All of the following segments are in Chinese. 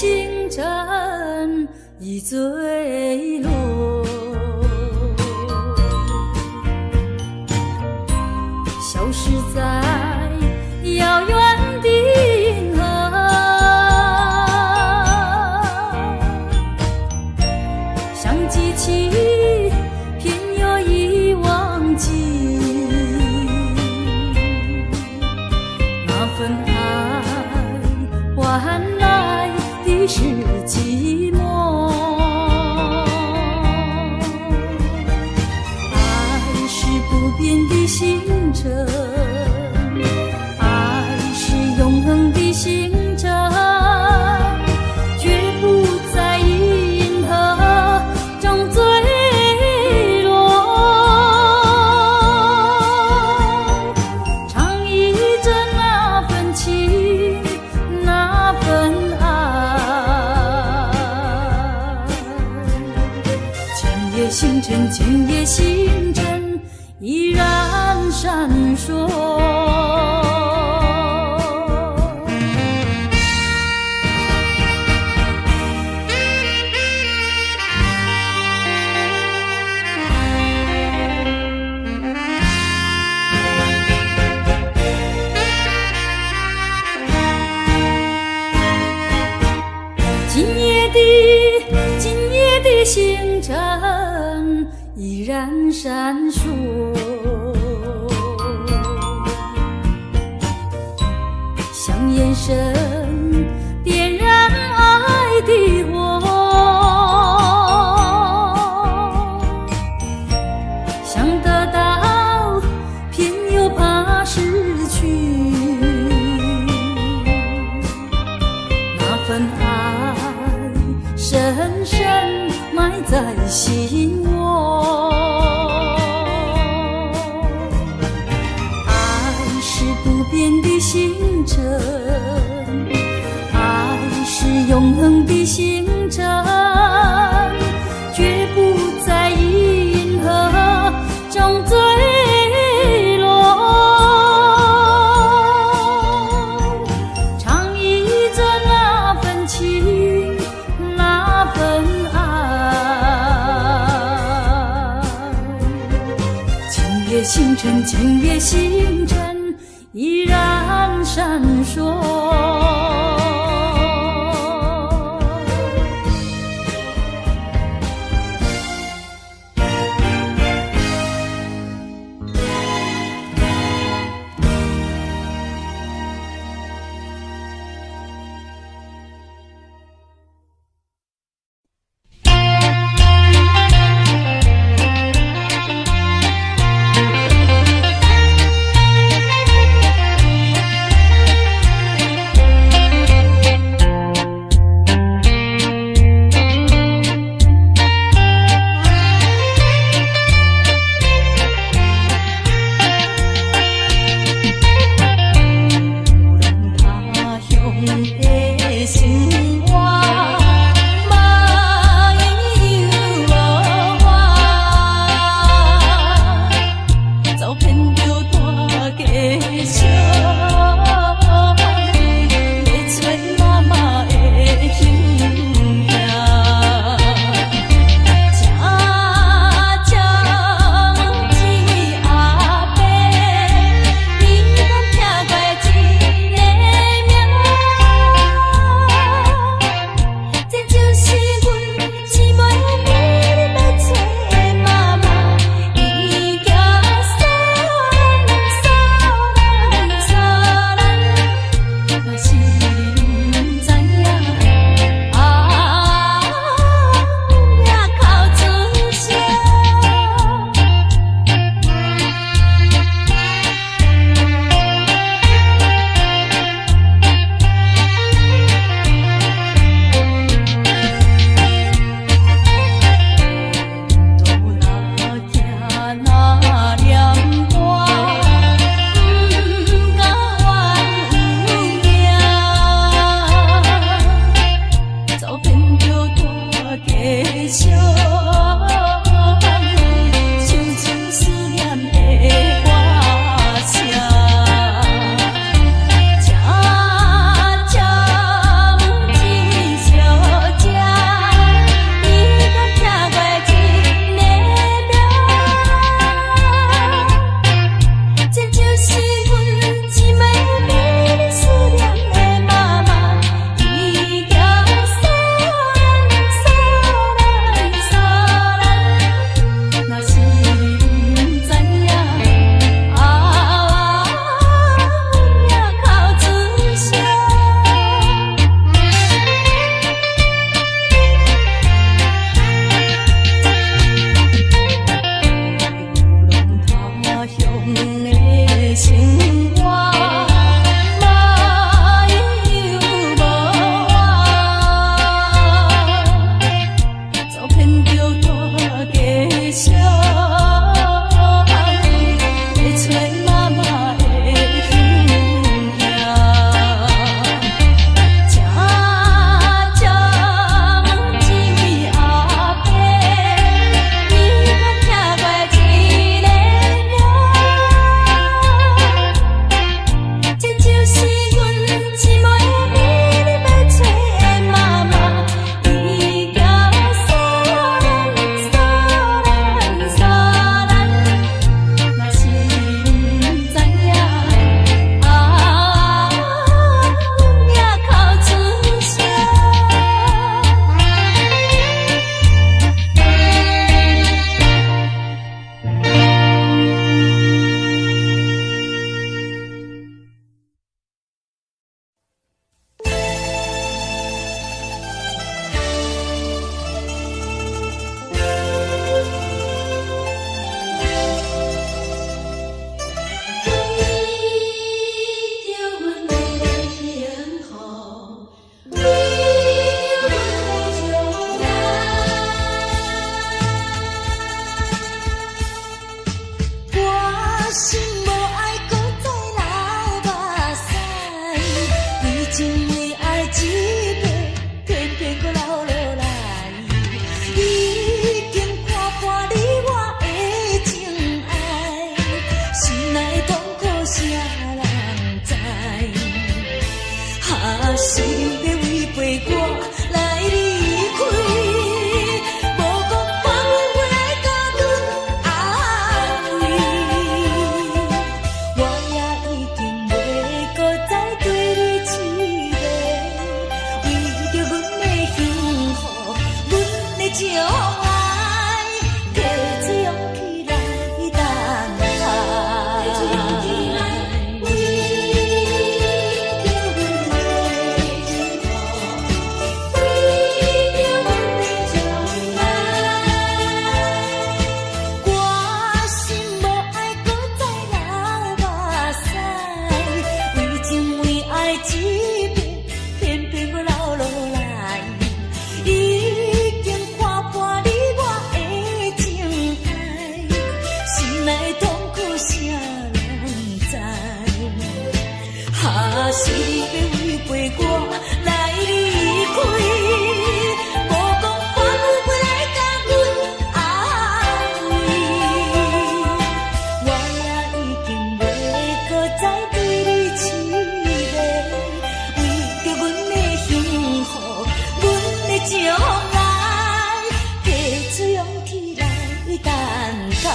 星辰已坠落，消失在遥远的银河，像机器偏又已忘记那份爱换来的是寂寞。爱是不变的星辰，爱是永恒的星辰，绝不在银河中坠落。唱忆着那份情，那份爱，今夜星辰，今夜星辰依然闪烁。今夜的星辰依然闪烁，像眼神点燃爱的火，想得到偏又怕失去，那份爱深深埋在心窝。爱是不变的星辰，爱是永恒的星辰，绝不在银河中坠落。唱忆着那份情，那份爱，今夜星辰，今夜星辰依然闪烁。是你要违背我来离开，无讲半句要来甲阮安慰，我也已经袂搁再对你痴迷，为着阮的幸福，阮的将来，提出勇气来等待。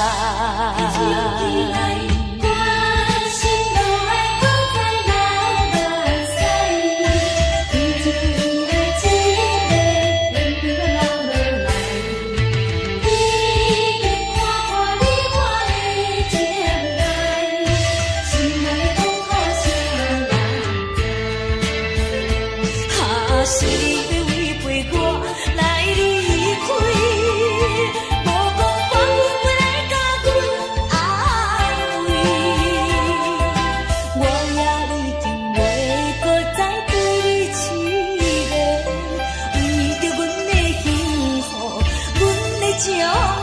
是你要违背我来离开，无讲半句要来甲阮安慰，我也已经袂搁再对你痴迷，为着阮的幸福，阮的将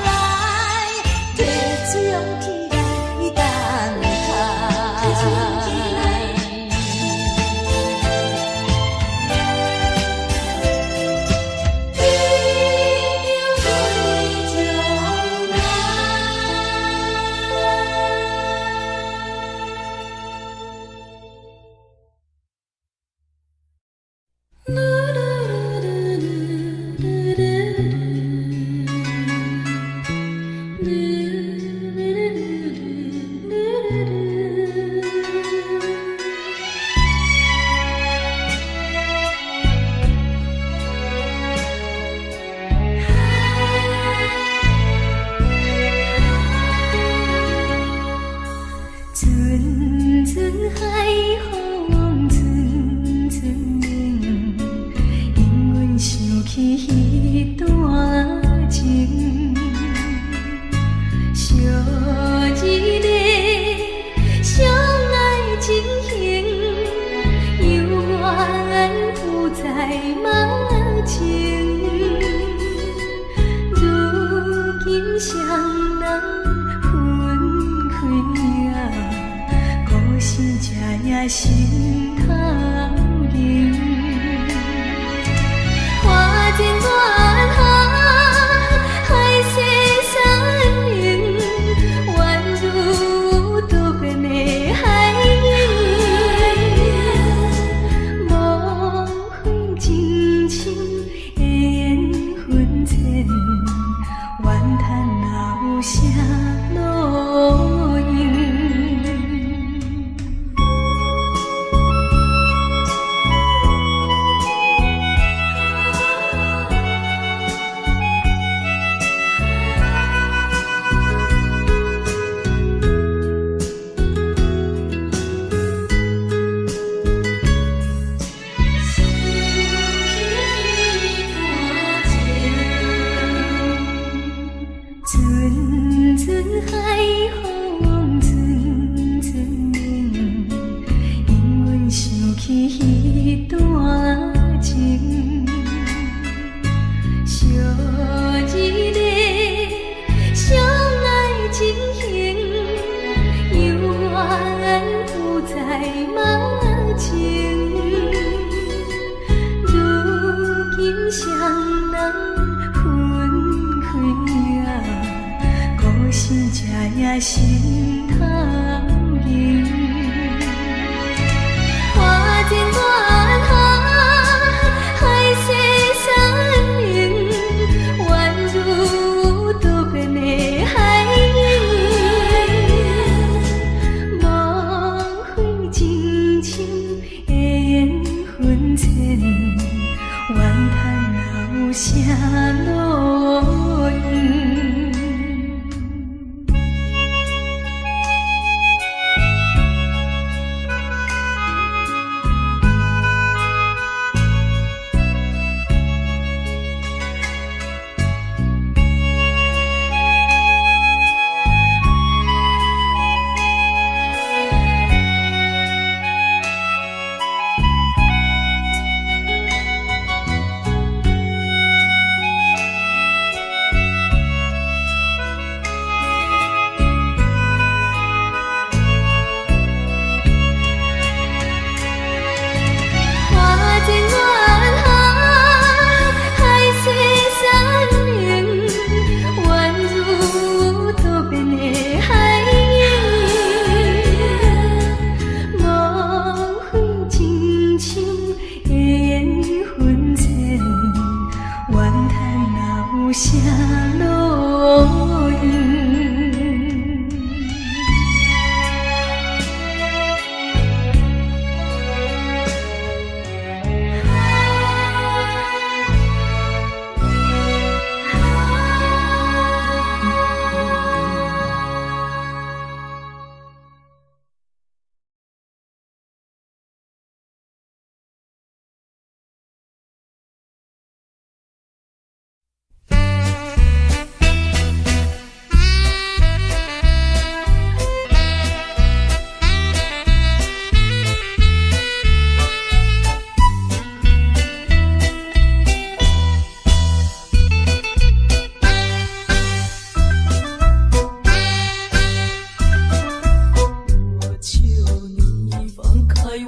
来，提出勇气来等待。阵阵海风，阵阵冷，因阮想起彼段情，小一个相爱情形，犹原浮在目前。如今双人分开啊，故事才也心头硬。花间远航，海誓山盟，宛如多变的海鹰。无悔情深的缘分浅，怨叹老舍路用。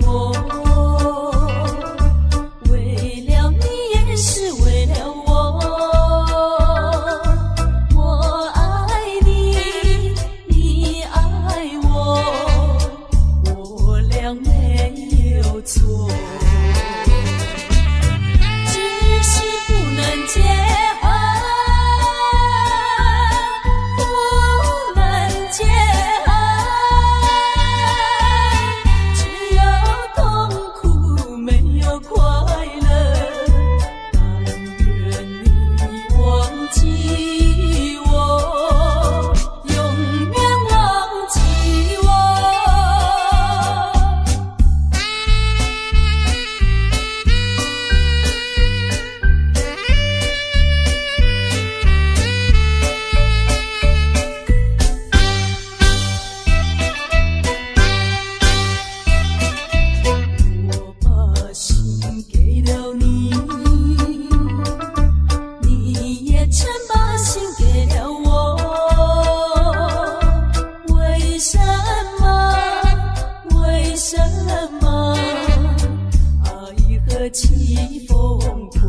我，为了你也是为了我。我爱你，你爱我，我俩没有错。只是不能结婚，不能结婚。只有痛苦没有快乐，但愿你忘记我，永远忘记我。我把心给了你，你也曾把心给了我。为什么？为什么？爱何其疯狂？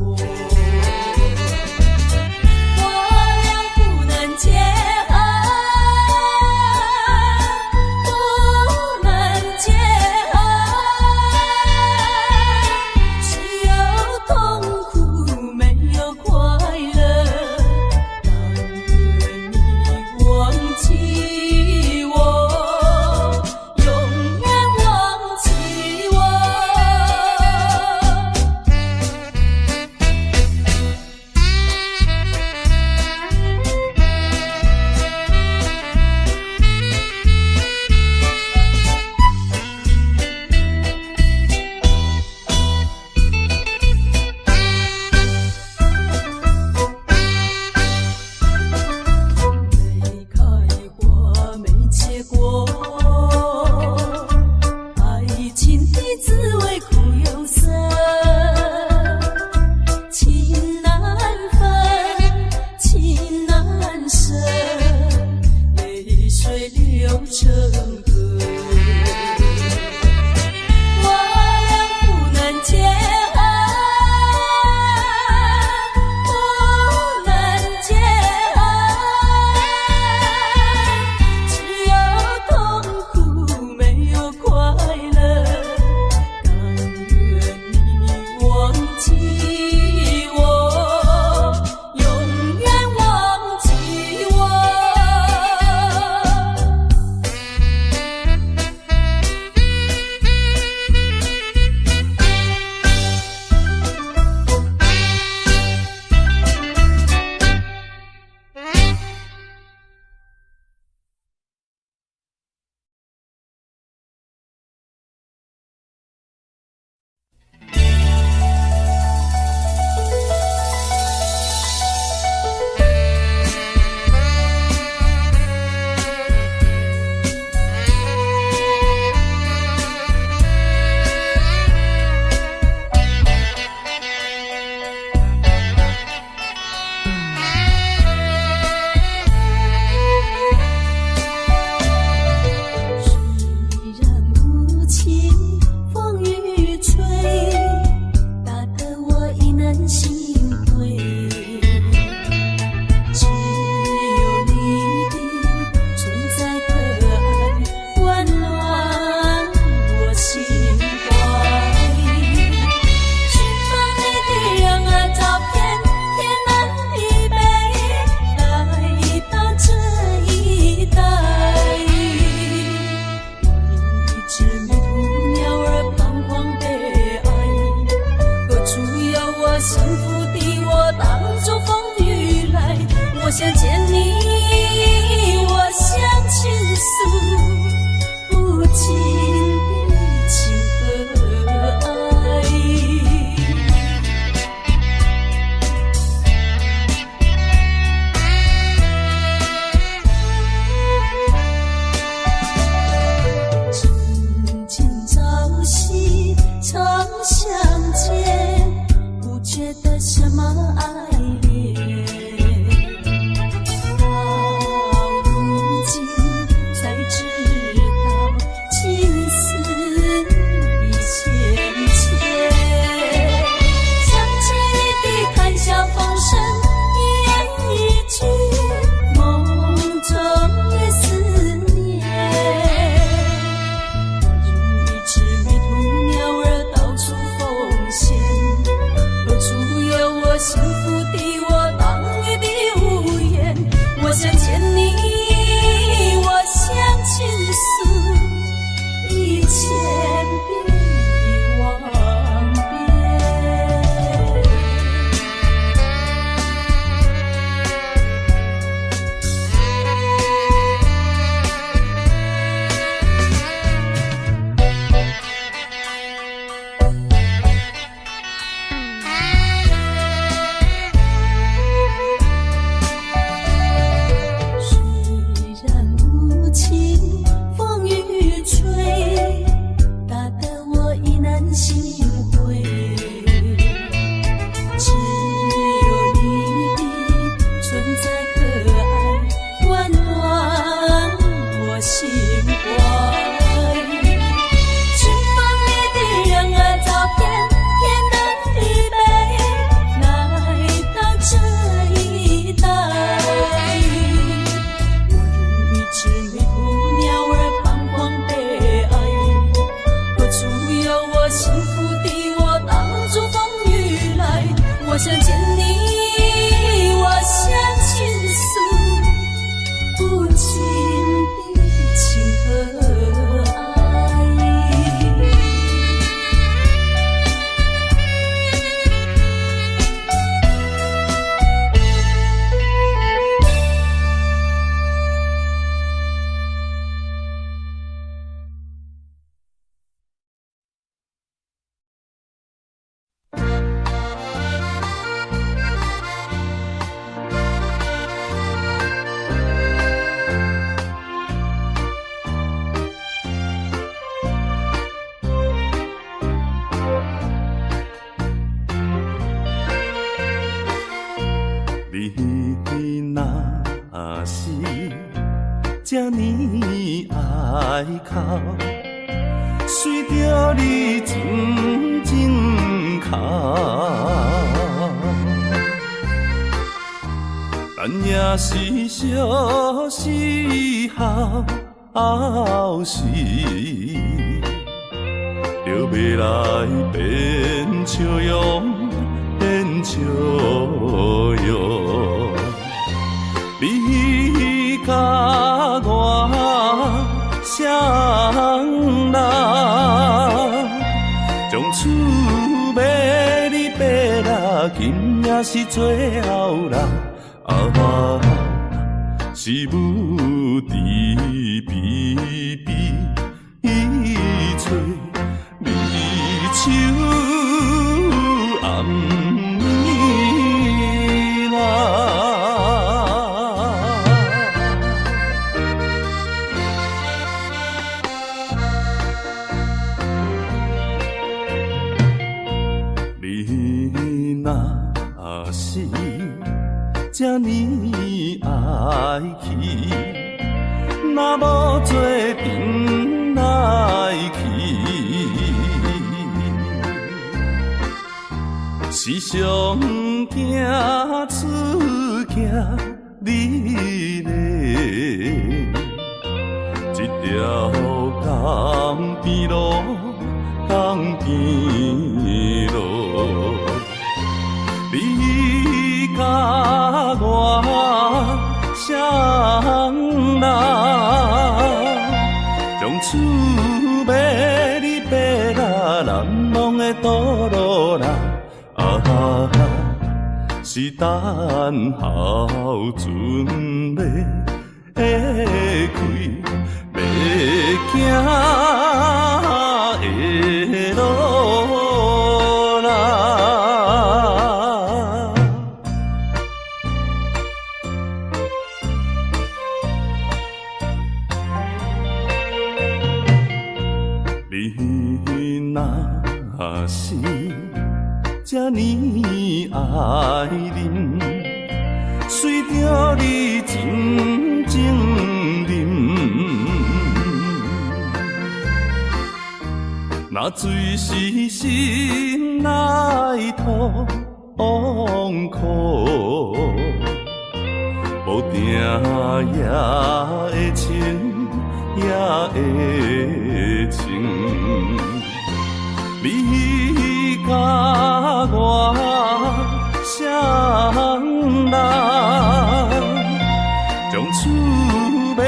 我俩不能结婚，不能结婚。只有痛苦没有快乐，但愿你忘记我，永远忘记我。没开花没结果，爱情的滋味苦又涩，情难分，情难舍，泪水流成河。我俩不能结婚，不能结婚。只有痛苦没有快乐，但愿你忘记我，永远忘记我。虽然无情风雨吹，打得我亦能心灰。只有你的存在和爱温暖我心怀。寻访你的人儿照片，天南地北来到这一带。我一只迷途鸟儿彷徨悲哀，何处有我幸福的我挡住风雨来？我想见你，我想倾诉不尽的情和爱。曾经朝夕常相见，不觉得什么爱恋。到如今才知道情丝我想见你，我想倾诉，不尽的情和爱。你若是这呢爱哭，随着你静静哭，咱也是相思后时，就要来变笑容。变笑容，你甲我双人，从此要你爬啦，今也是最后人。啊，是母慈悲悲催离愁。暗暝啦，你若是这呢爱去，若无做阵来去。时常惊出惊你嘞，一条江边路，江边路，你甲我双人，从此要你爬啦难忘的道路啦。啊，是等候船要开，要行的路啦。你若是这呢爱人，随着你静静饮，若水是心来痛苦，无定也会情，也会情。你甲我双人，从此要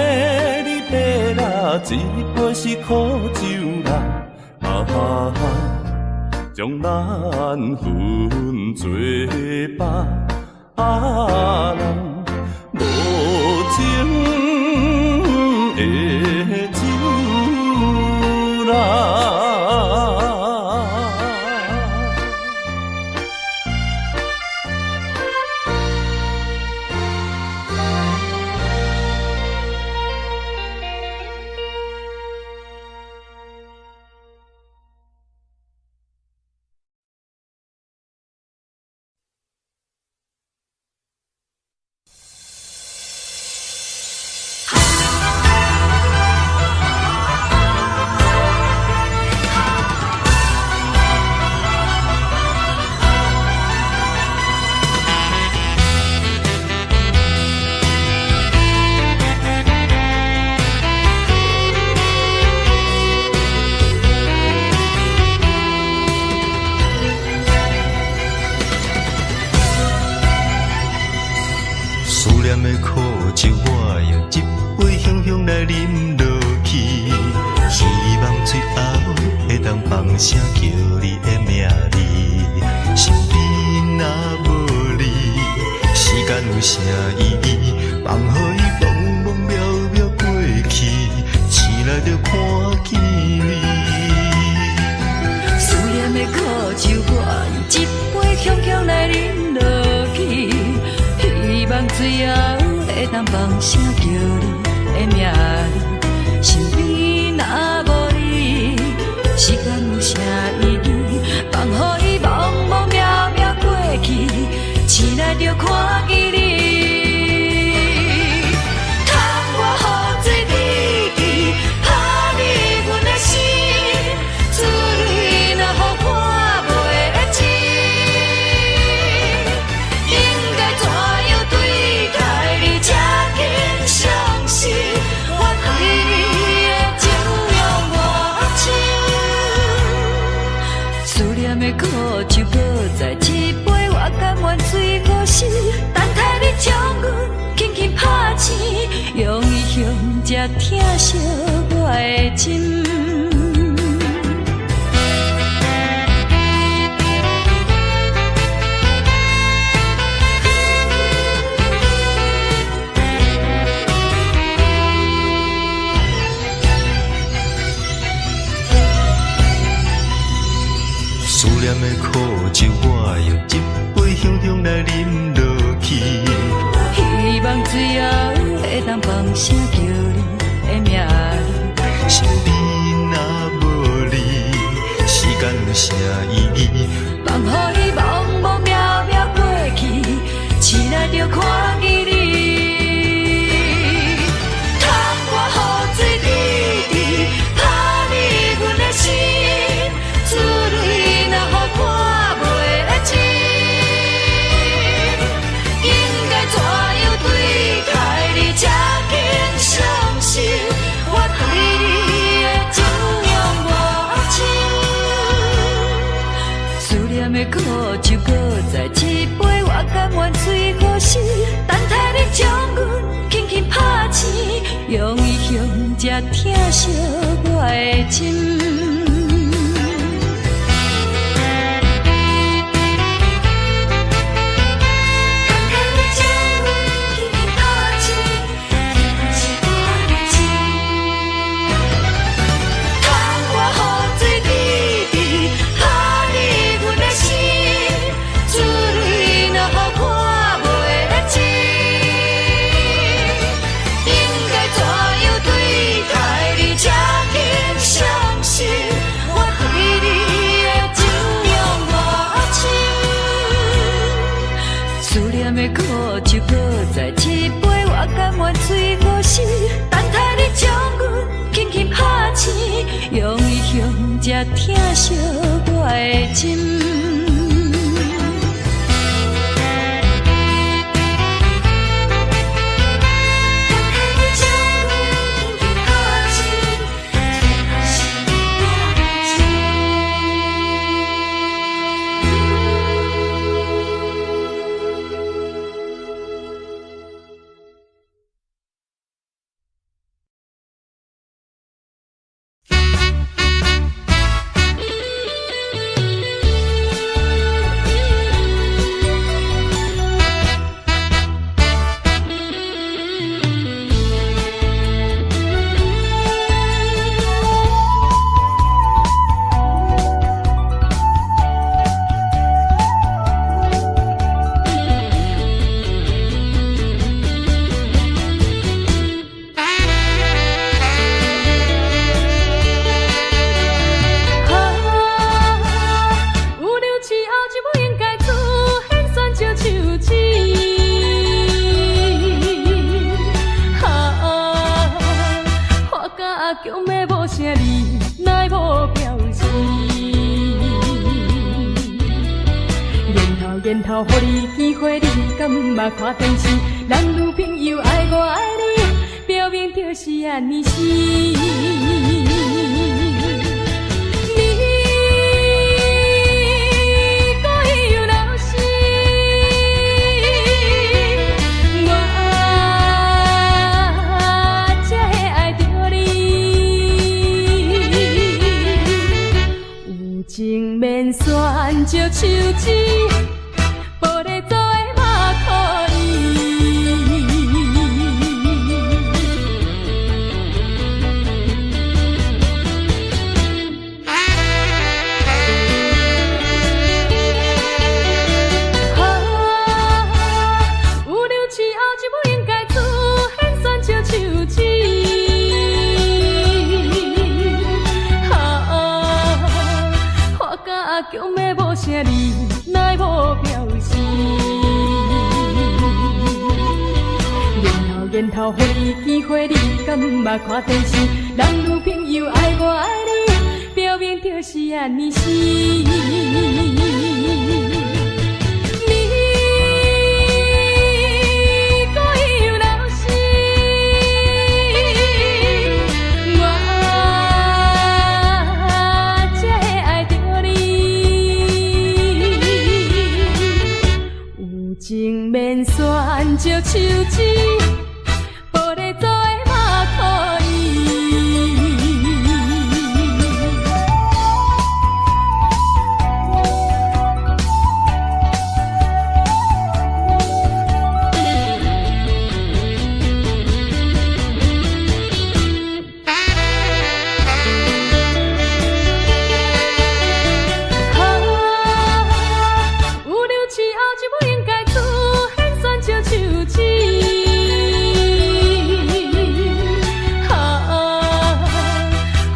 你爬啦，一杯是苦酒啦。啊，将咱分做别人无情的酒啦。念的苦酒，我用一杯香香来饮落去。希望最后会当放声叫你的名字。身边若无你，时间有啥意义？放予伊茫茫渺渺过去，醒来就看见你。思念的苦酒，我用一杯香香来饮落去。希望最后会当放声叫你的名字。身边若无你，时间有啥意义？放予伊茫茫渺渺过去，醒来就看见你。苦酒搁再一杯，我甘愿水好死，等待你将阮轻轻拍醒，用伊向才疼惜我的心。思念的苦酒，我用一杯香香来饮落去。希望最后会当放声叫你的名字。身边若无你，时间有啥意义？放予伊茫茫渺渺过去，醒来就看见你。苦酒搁再一杯，我甘愿水好死，等待你将阮轻轻拍醒，用伊向才疼惜我的心。苦酒搁再一杯，我甘愿水好死，等待你将阮轻轻拍醒，用伊向才疼惜我的心。然后予你机会，你敢毋捌看电视？男女朋友爱我爱你，表面就是安尼死。你故意有闹事，我情免选石手指，玻璃做的嘛可以。有六七后一不应该出现选石手指。强的无声哩，奈无表示。然后，予你机会，你敢毋捌看电视？人女朋友爱我爱你，表面就是安尼死。情免选石手指，玻璃做的嘛可以。有六七后一不应该出现选石手指，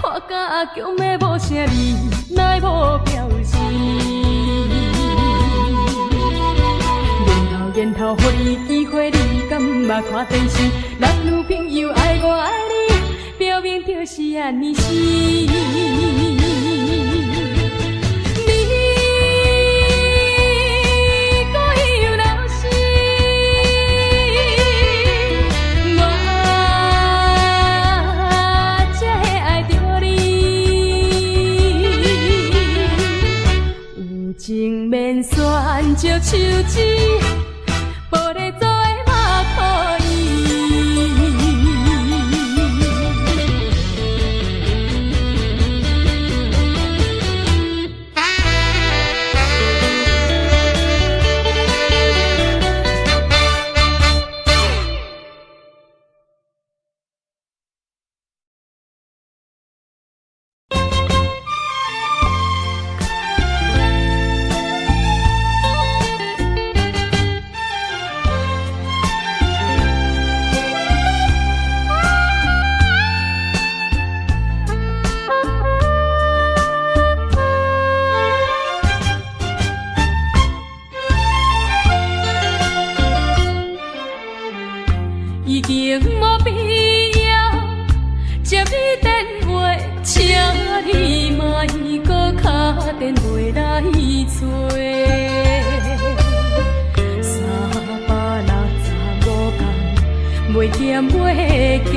花甲强的无声哩，奈无表示。然后，予你机会，你敢毋捌看电视？男女朋友爱我爱你，表面就是安尼死。情免选石手指，玻璃做的嘛可以。已经无必要接你电话，请你莫搁打电话来找。365天，袂减袂加，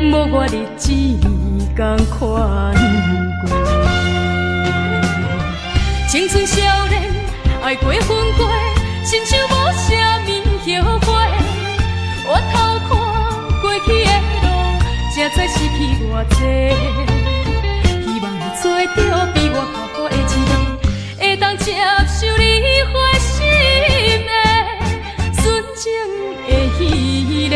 无我日子同款过。青春少年爱过分过，亲像无啥物后悔。我偷看过去的路，才知失去偌济。希望做着比我较好的一个，会当接受你花心的纯情的彼个。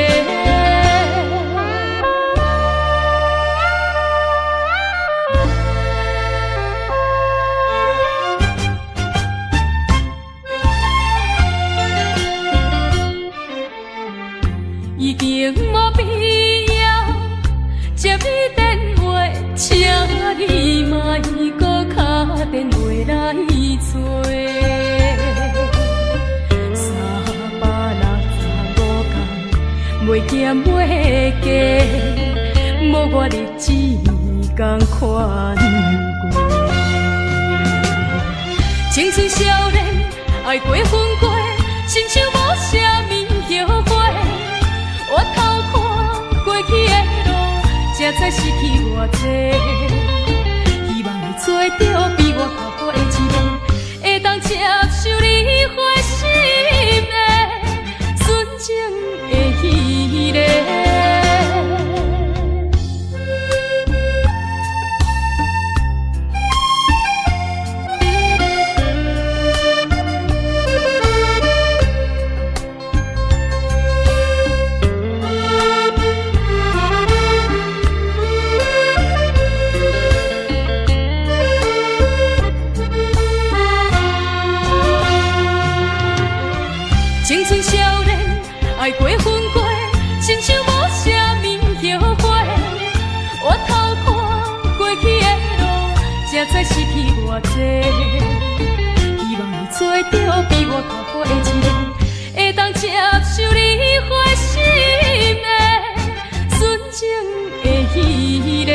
已经无必要接你电话，请你莫搁打电话来找。365天，袂减袂加，无我日子同款过。青春少年爱过分过，亲像无啥物后悔。我偷看过去的路，才知失去偌济。希望会做着比我较好的一个，会当接受你花心的纯情的彼个。偌济，希望你做着比我较好的一个，会当接受你花心的纯情的彼个。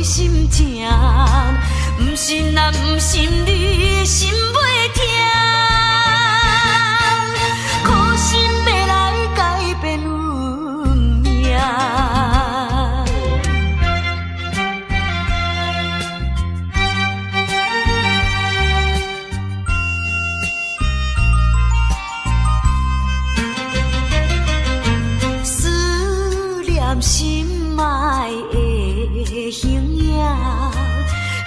心痛，不信啊，不信你心袂痛，苦心要来改变运命。思念心爱的形影，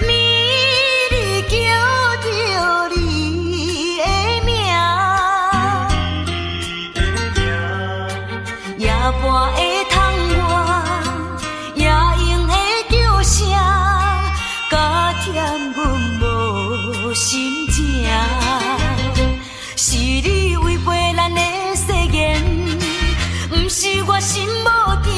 美丽叫着你的名，夜半的窗外，夜莺的叫声，加添阮无心情。是你违背咱的誓言，不是我心无定。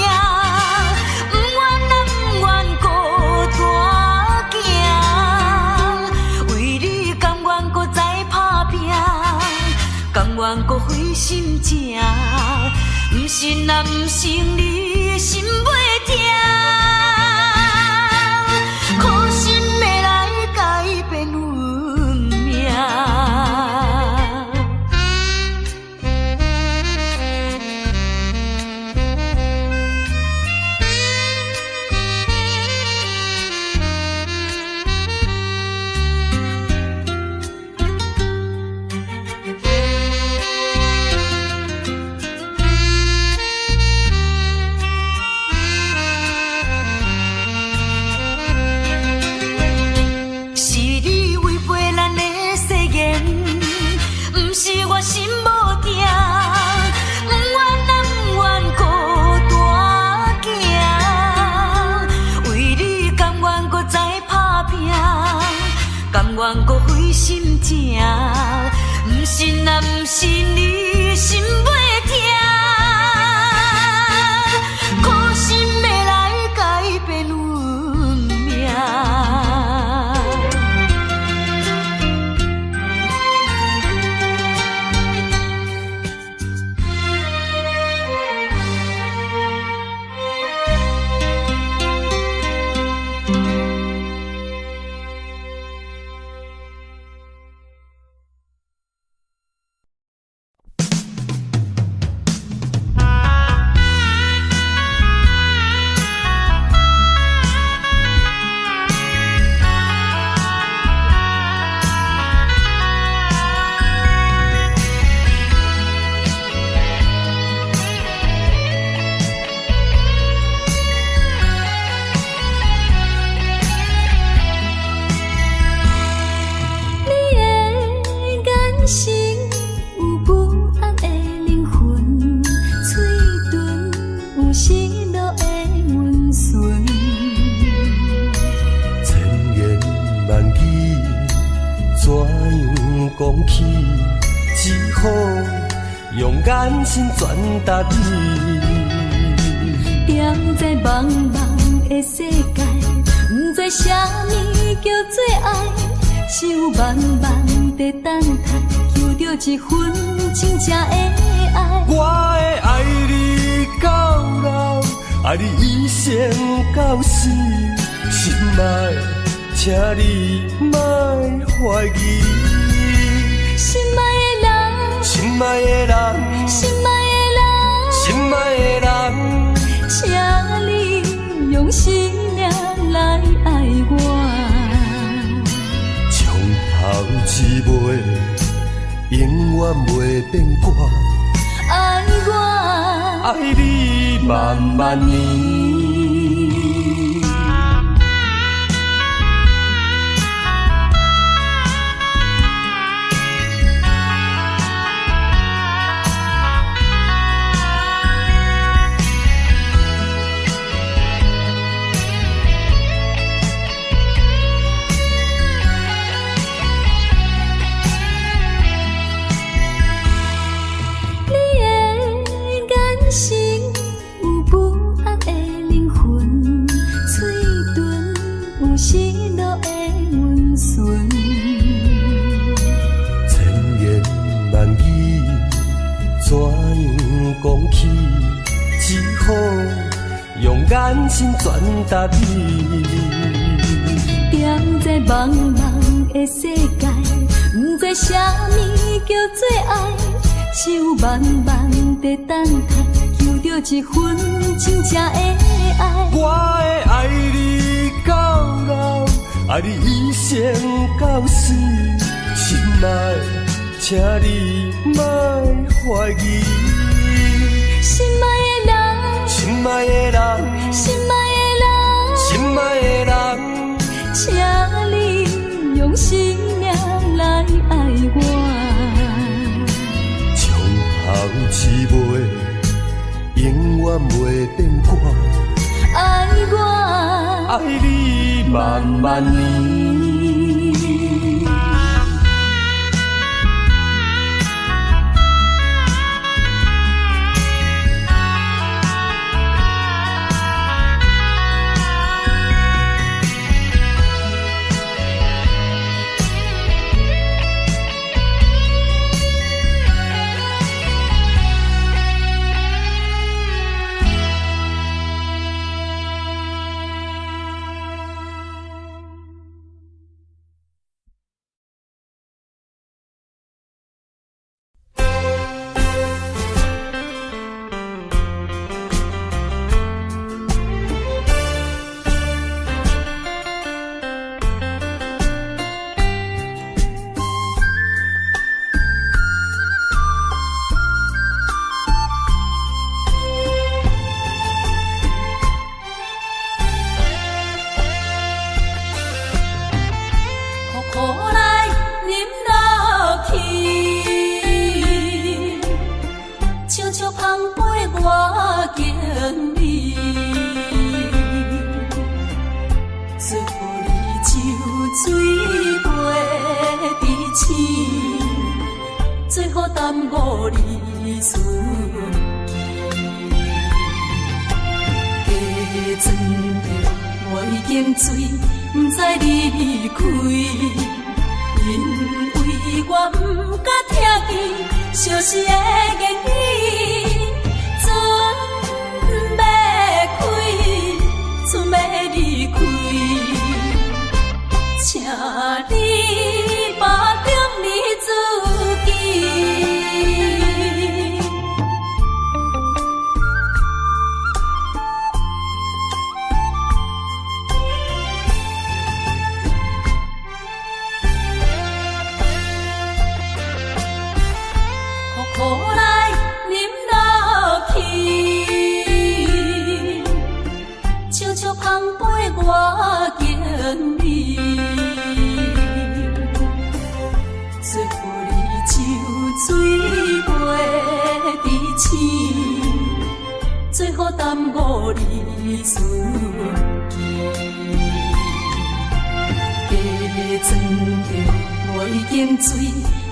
甘愿搁费心情，不信啊，不信你心袂痛，苦心要来改变运命。心无定，不愿啊，不愿孤单行，为你甘愿搁再打拼，甘愿搁费心情，不信啊，不信你心袂痛，苦心要来改变运命。讲起，只好用眼神传达你。踮在茫茫的世界，不知啥物叫做爱，想慢慢地等待，求着一份真正的爱。我会爱你到老，爱你一生到死，心爱，请你莫怀疑。心爱的人，心爱的人，心爱的人，心爱的人，请你用心命来爱我。从头至尾，永远袂变卦。爱我，爱你万万年。讲起，只好用眼神传达你。踮在茫茫的世界，不知啥物叫做爱，想慢慢地等待，求着一份真正的爱。我会爱你到老，爱你一生到死，心爱，请你莫怀疑。心爱的人，心爱的人，心爱的人，心爱的人，请你用心命来爱我。从头至尾，永远袂变卦。爱我，爱你万万年。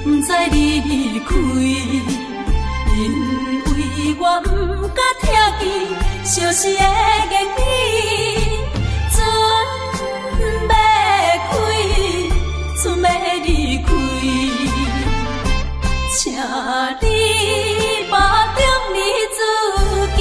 不知你离开，因为我不敢听见相思的言语，船要开，船要离开，请你保重你自己。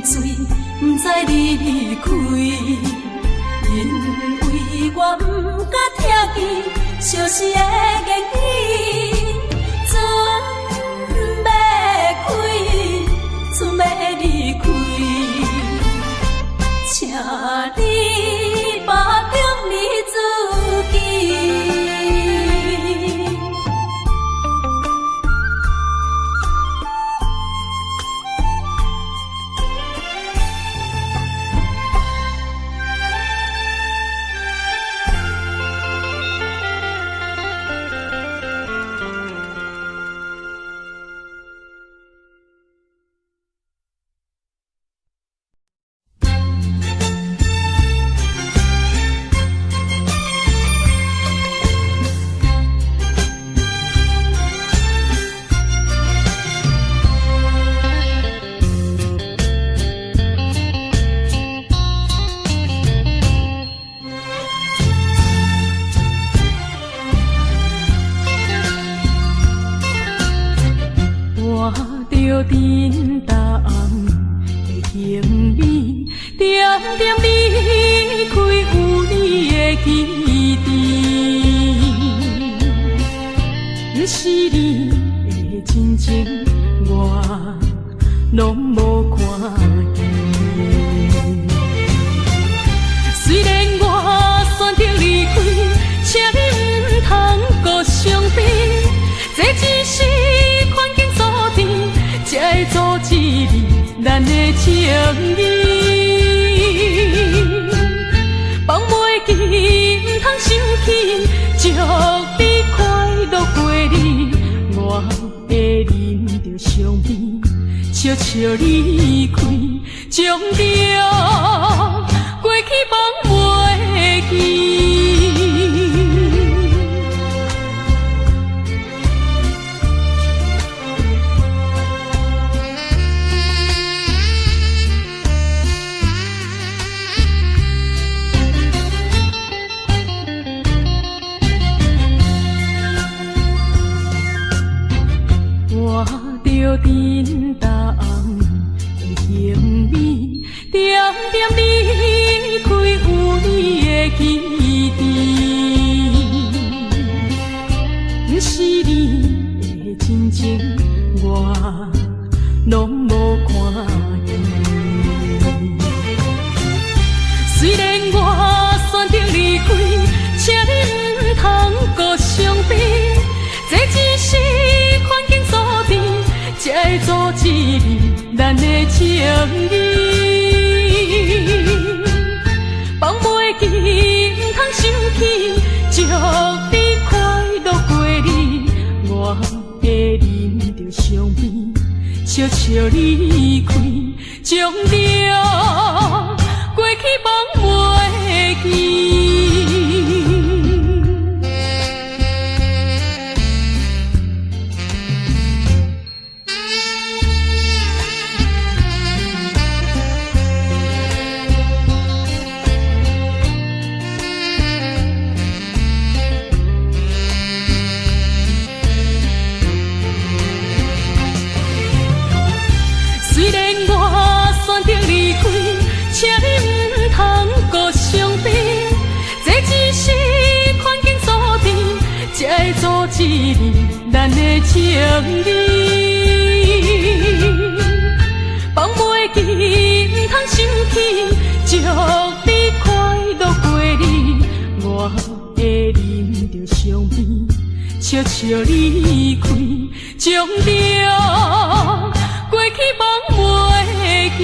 醉，不知你离开，因为我不敢听见相思的言语，船要开，船要离开，请你保重你自己。沉淡的行李，点点离开有你的基地。不是你的真情，我拢无看见。虽然我选择离开，请你唔通搁伤悲，这只是环境所定，才会阻止你咱的情谊。放袂记，唔通生气，祝你快乐过日，我会忍着伤悲，悄悄离开，将着过去放袂记。我着沉淡的行李，点点离开有你的基地。不是你的真情，我拢无看见。虽然我选择离开，请你唔通搁伤悲，这只是环境所定，才会阻止你咱的情谊。放袂记，唔通生气，祝你快乐过日，我会忍着伤悲，悄悄离开，将着过去放袂记。虽然我选择离开，请你唔通搁伤悲，这只是环境所定，才会阻止你咱的情谊。放袂记，唔通生气，祝你快乐过日，我会忍着伤悲，悄悄离开，将着过去忘袂记。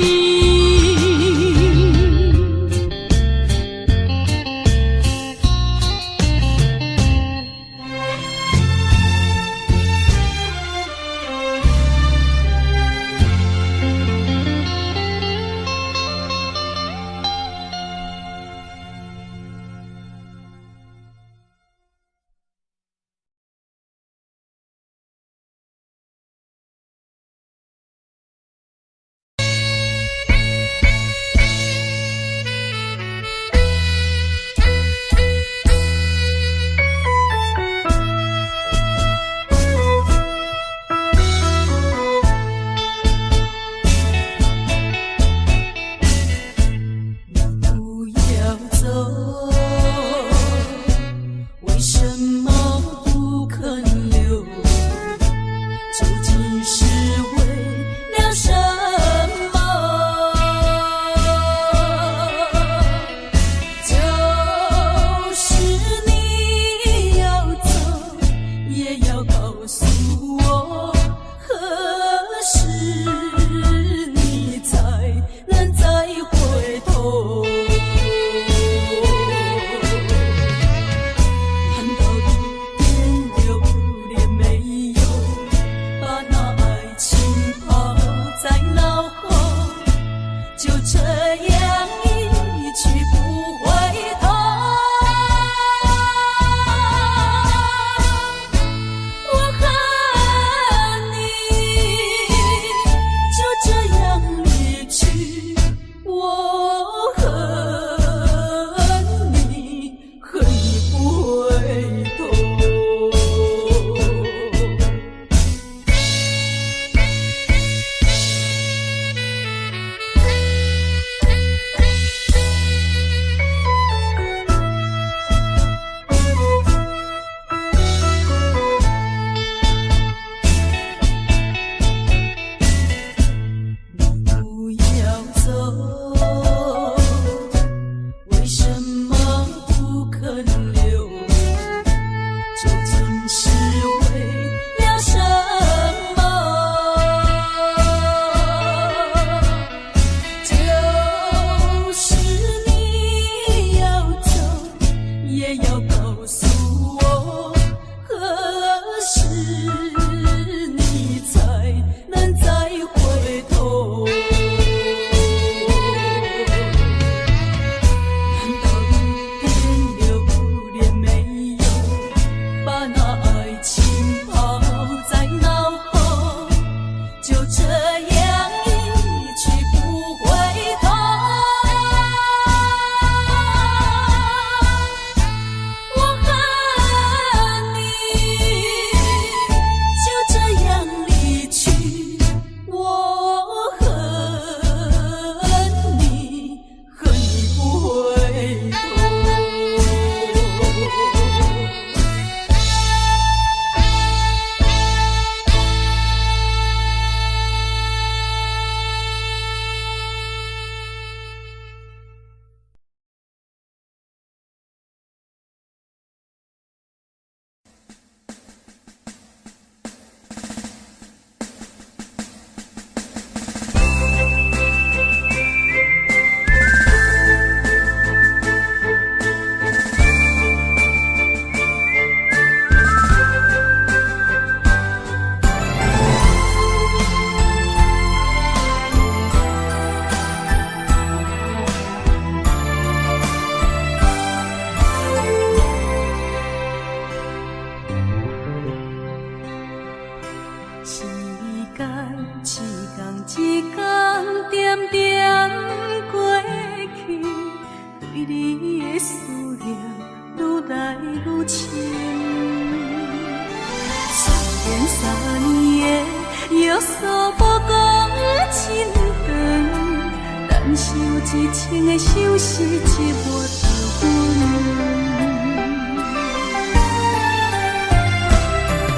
一情的相思寂寞着阮。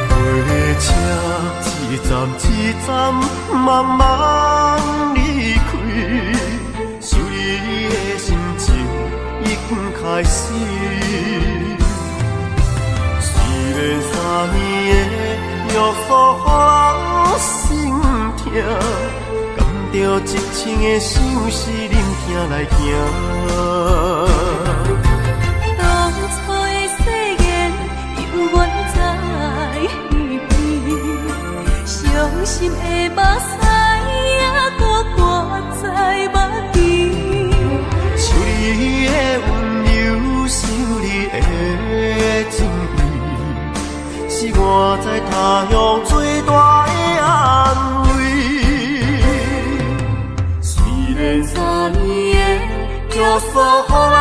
火车一站一站慢慢离开，想你的心情已经开始。虽然年的约束，予人心痛。甘着一生的相思，忍痛来行。当初的誓言，犹原在耳边，伤心的目屎还搁挂在目前。想你的温柔，想你的情意，是我在他乡最大的安慰。虽然3年的约束，予人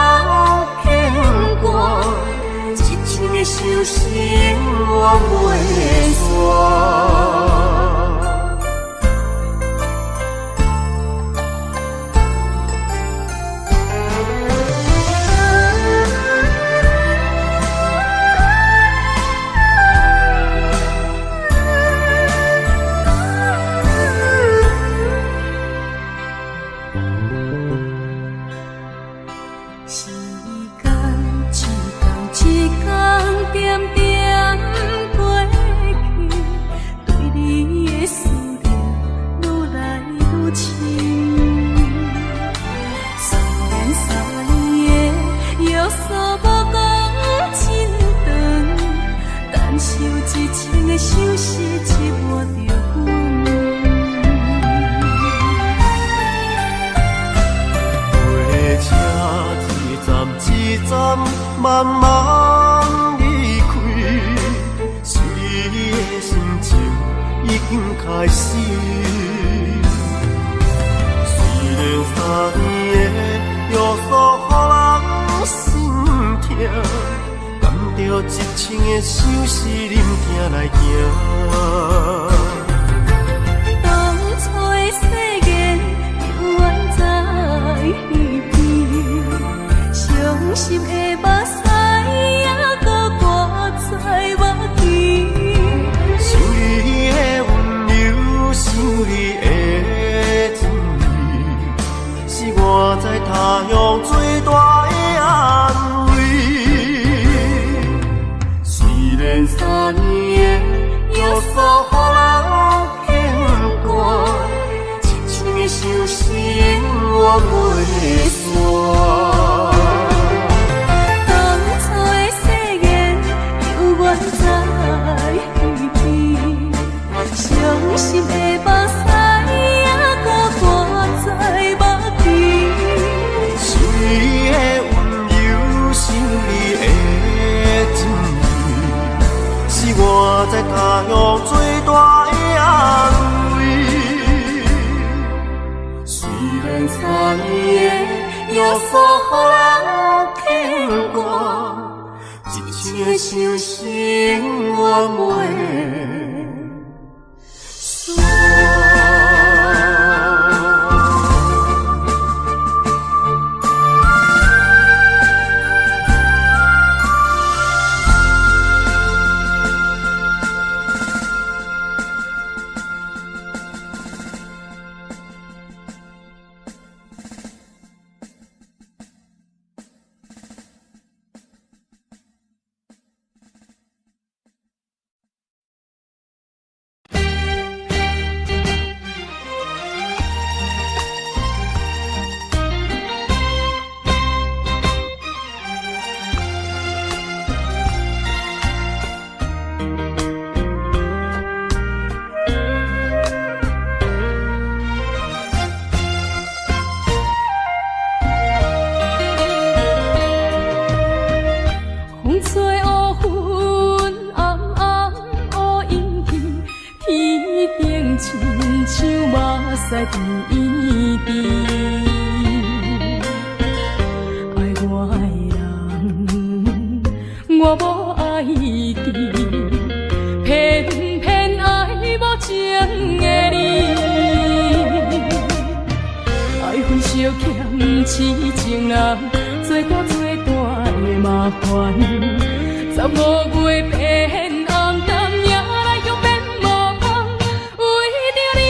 牵挂，一生的相思永远袂散。慢慢离开，想你的心情已经开始。虽然3年的约束，予人心痛，甘着一生的相思，忍痛来行。当初的誓言，犹原在耳边，伤心的目屎还搁挂在目前。想你的温柔，想你的情意，是我在他乡最大的安慰。虽然3年的约束，予人牵挂，一生的相思永远袂散。伤心的目屎还搁挂在目前。想你的温柔，想你的情意，是我在他乡最大的安慰。虽然3年的约束，予人牵挂，一生的相思永远袂。在甜甜，爱我的人，我无爱你，偏偏爱无情的你，爱分惜欠痴情人，做甲最大的麻烦，15月变暗淡，夜来又变无风，为着你。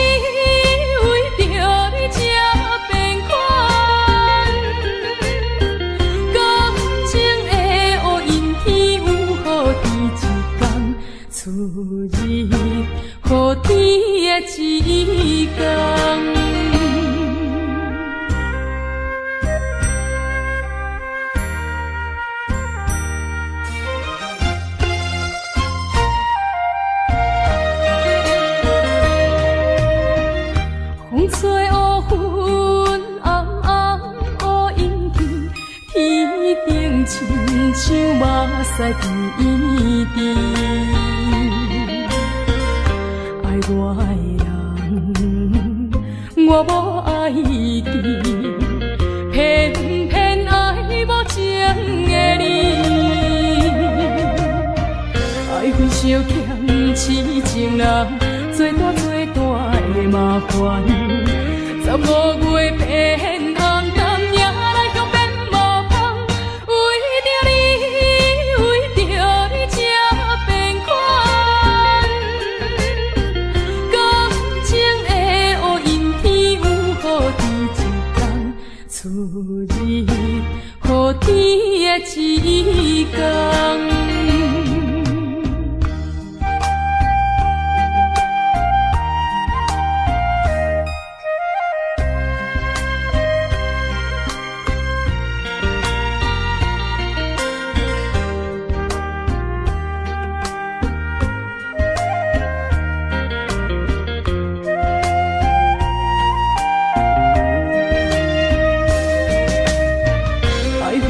在甜甜。爱我的人，我无爱你，偏偏爱无情的你。爱恨相欠，痴情人，做大的麻烦。15月变红淡，迎来向变无香。为着你，为着你才变款。感情的乌阴天有雨天一天，出日雨天的一天。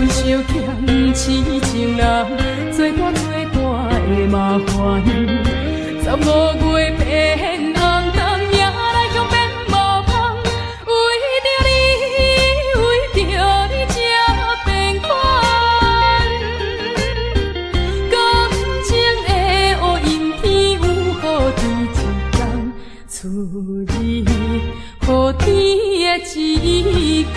相欠痴情人，做大的麻烦。15月变红淡，迎来向变无香。为着你，为着你才变款。感情的乌阴天有雨天一天，出日雨天的一天。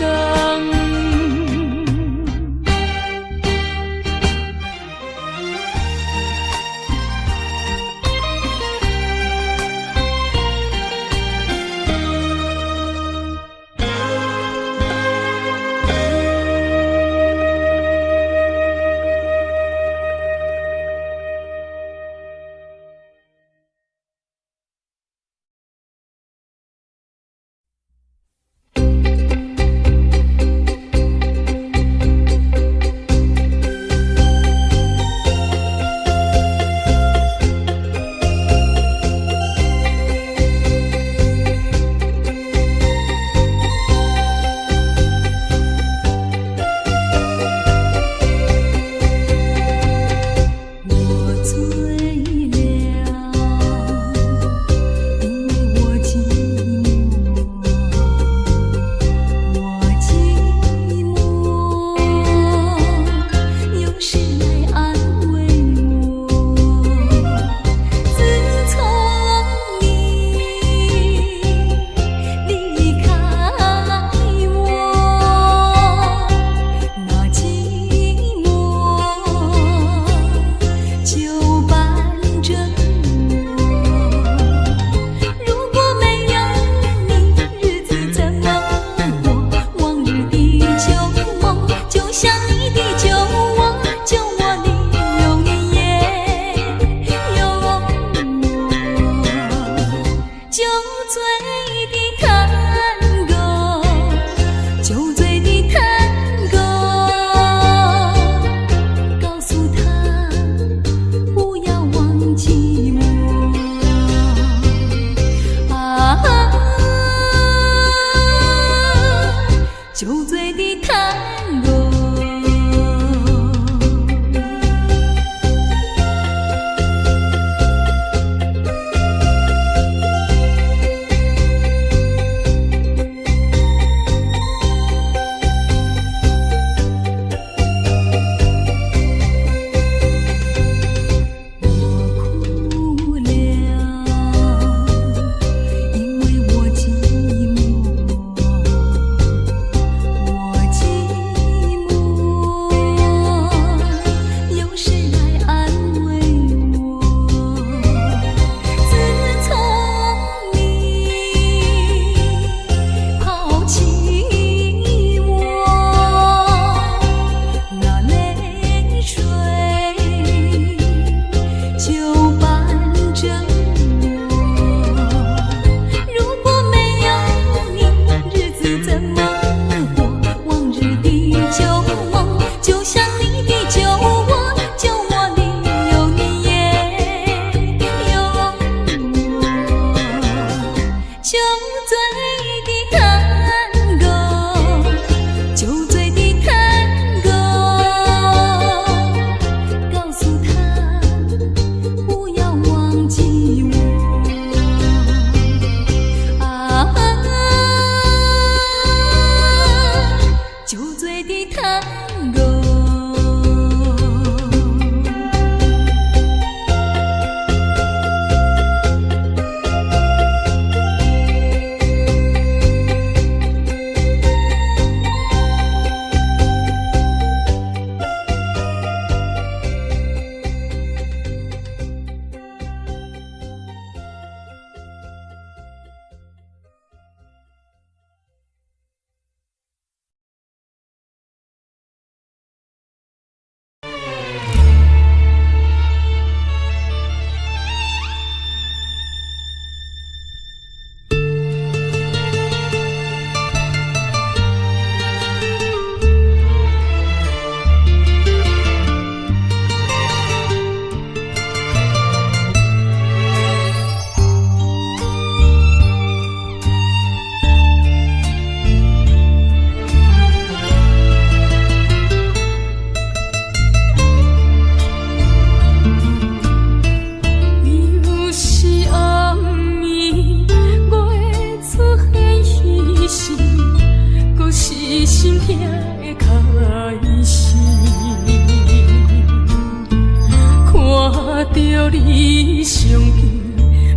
你相见，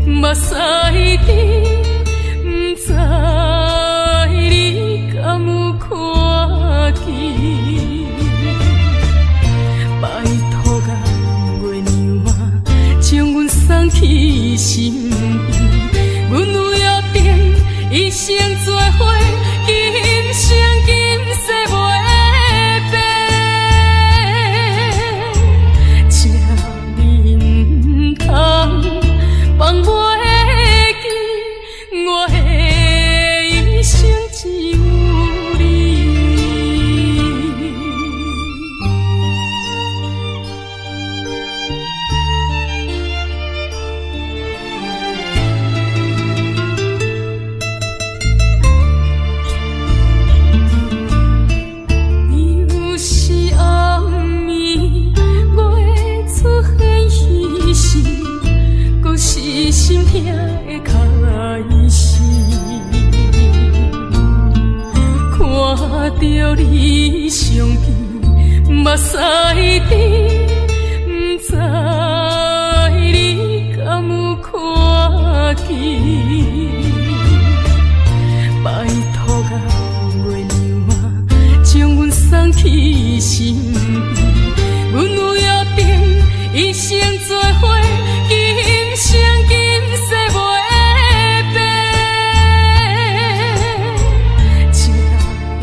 目屎滴，不知你敢有看见？拜托甲月娘啊，将阮送去身边，阮有约定，一生做伙，今生今世袂。放袂记，我的一生只有你。又是暗暝，月出现时。是心痛的开始，看到你相见，目屎滴，不知你敢有看见？拜托甲月娘啊，将阮送去身边，阮有约定，一生做伙。今生今世袂变，这你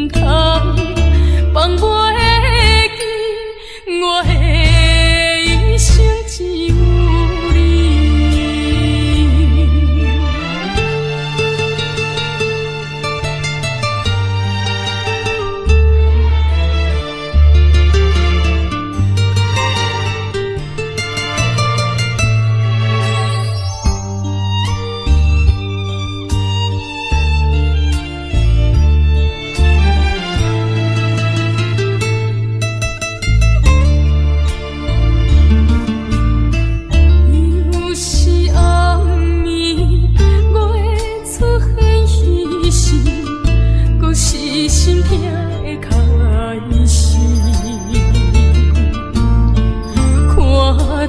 不通放袂记，我的一生只有你。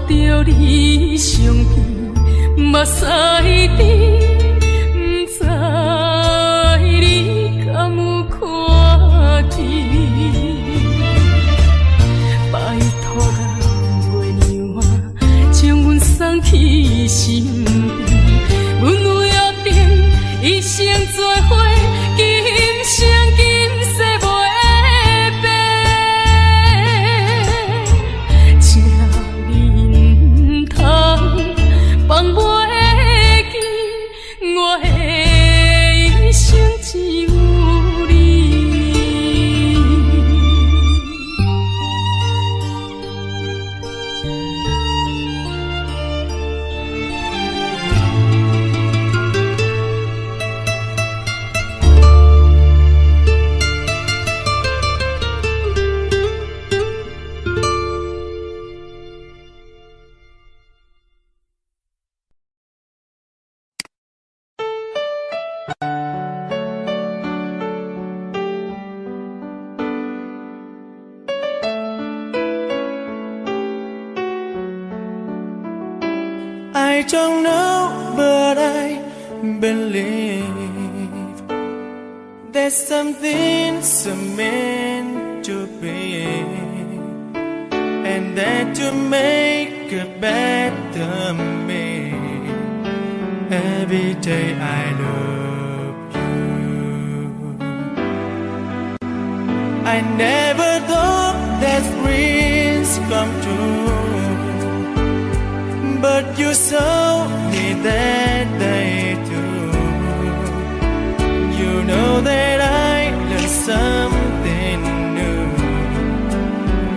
着你相见，目屎滴，不知你敢有看见？拜托甲月娘啊，将阮送去身边，阮有约定，一生做伙，今生今世袂。放袂记，我的一生只有你。I don't know, but I believe there's something so meant to be, and that to make a better me. Every day I love you. I never thought that dreams come true, but you saw me that day too. You know that I learned something new.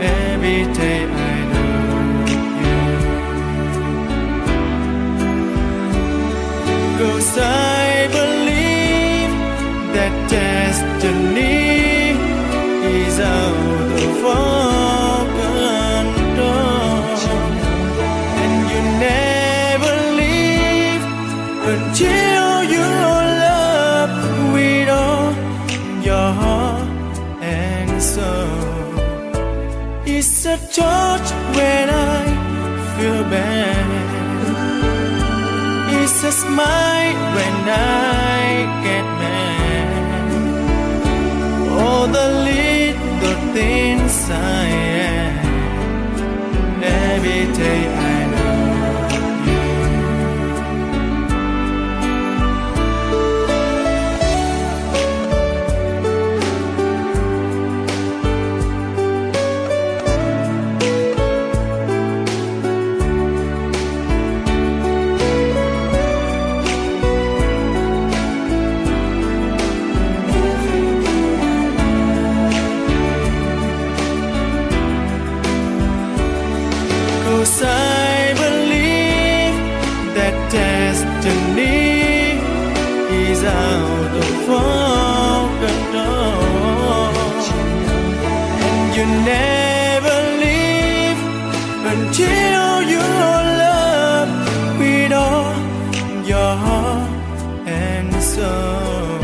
Every day I love you. 'Cause I believe that destiny is out of our control, and you never leave until you love with all your heart and soul. It's a touch when I feel bad. It's a smile when I get mad. All the little things I am. Every day I love you. Cause I believe that destiny is out of our control. And you never leave until you love with all your heart and soul.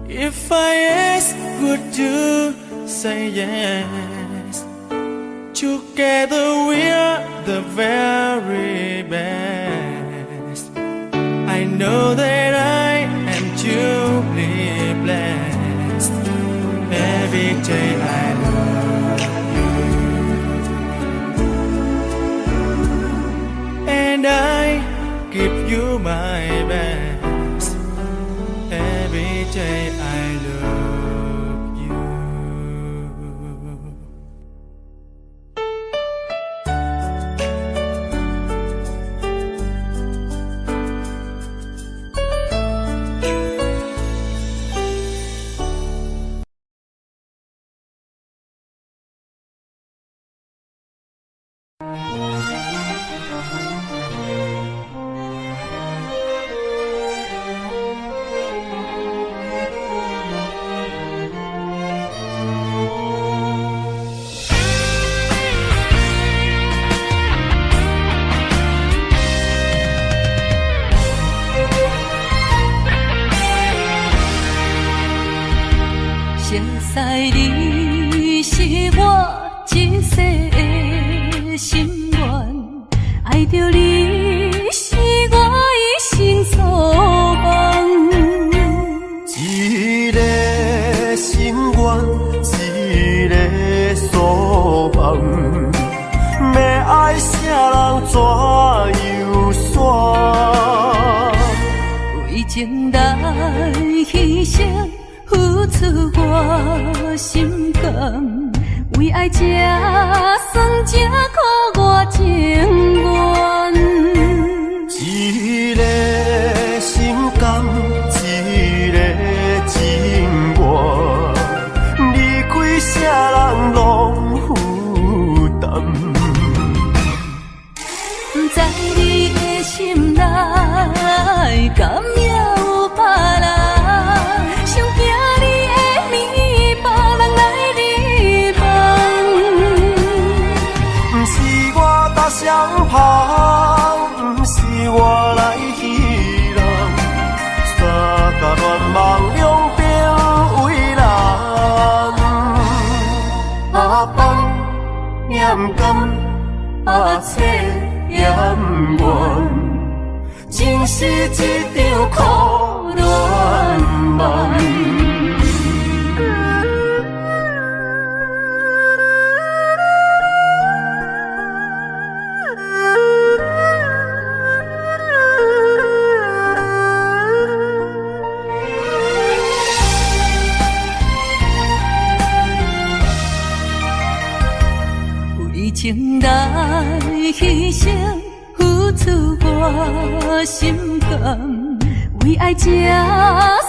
If I ask, would you say yes? Together we're the very best. I know that I am truly blessed. Every day I love you, and I give you my best. Every day I love you.熟悉你是我一世的心愿，爱着你是我一生所望。一个心愿，一个所望，要爱啥人怎样选？为情来牺牲。付出我心肝，为爱这算这苦我情愿。一个心甘，一个情愿，离开啥人拢负担。在你的心内，敢也有别人？想惊你的面，别人来你梦。不是我搭双旁，不是我来戏弄，三甲乱梦两边为难。阿放也不甘，阿切也不愿。情是一场苦恋梦。为情来牺牲，付出我心肝，为爱这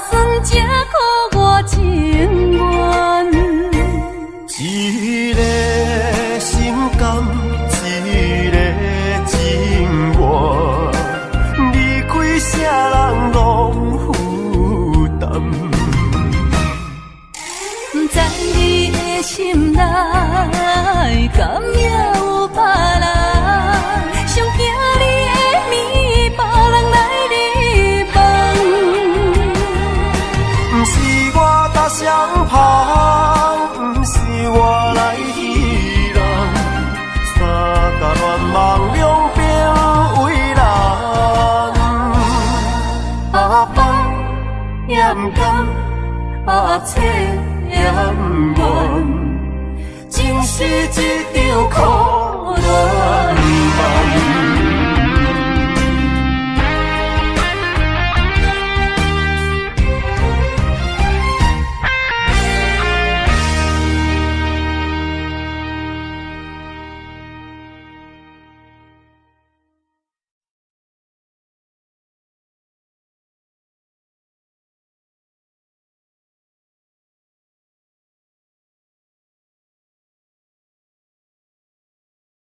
算这苦我情愿。一个心甘，一个情愿，离开啥人拢负担。在你的心内，敢也有别人？想惊你的面，别人来你梦。不是我搭双旁，不是我来戏弄，难甘，切也怨，情是一场苦。